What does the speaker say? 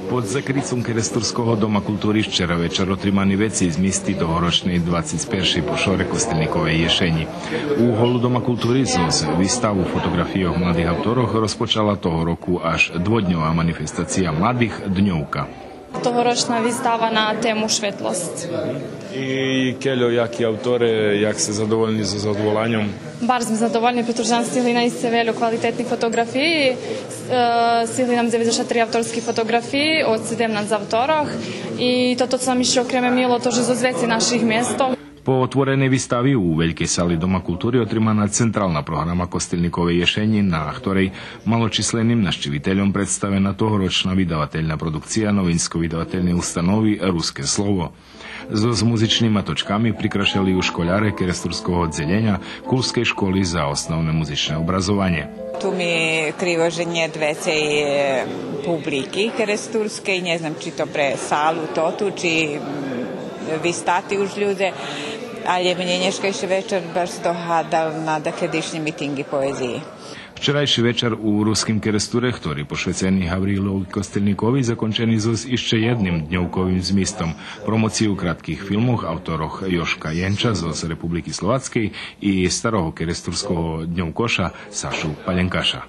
Pod zakrycom Keresturského doma kultúry včera večer otримані veci z misty tohoročnej 21. pošore Kostelníkovej ješeni. Úhol Doma kultúry z výstavu fotografií o mladých autoroch rozpočala toho roku až dvodňová manifestácia Mladých dňovka. Tohoročna výstava na tému Švetlosť. I Keljo, які автори, як се задоволені за задоволенням? Bar sme zadovoljni, pretože nám stihli najísť veľa kvalitetných fotografií. Stihli nám 93 autorských fotografií od 17 autoroch. I toto, co nám ešte okreme milo, to, že zo zveci našich miestov. Po otvorenej výstavy u Veľkej sály Doma kultúry otrimaná centrálna programa Kostelníkovej ješeni, na ktorej maločísleným navšteviteľom predstavená tohoročná vydavateľná produkcia novinsko-vydavateľnej ústanovy Ruské slovo. S muzičnými točkami prikrašali ju školáre Keresturského oddelenia Kulskej školy za osnovné muzičné obrazovanie. Tu mi krivoženje dvecej publiky Keresturskej, ne znam či to pre sálu totu, či vi stati už ljude, ali mne dneškajší večer baš dohadal na dakedišnji mitingi poeziji. Včerajší večer u Ruským Keresture, ktorý pošvecený Havrilovi Kostelníkovi, zakončený so ešte jedným dňovkovým zmistom, promociu krátkých filmov autoroch Joška Jenča z Republiky Slovenskej i staroho keresturského dňovkoša Sašu Palenkaša.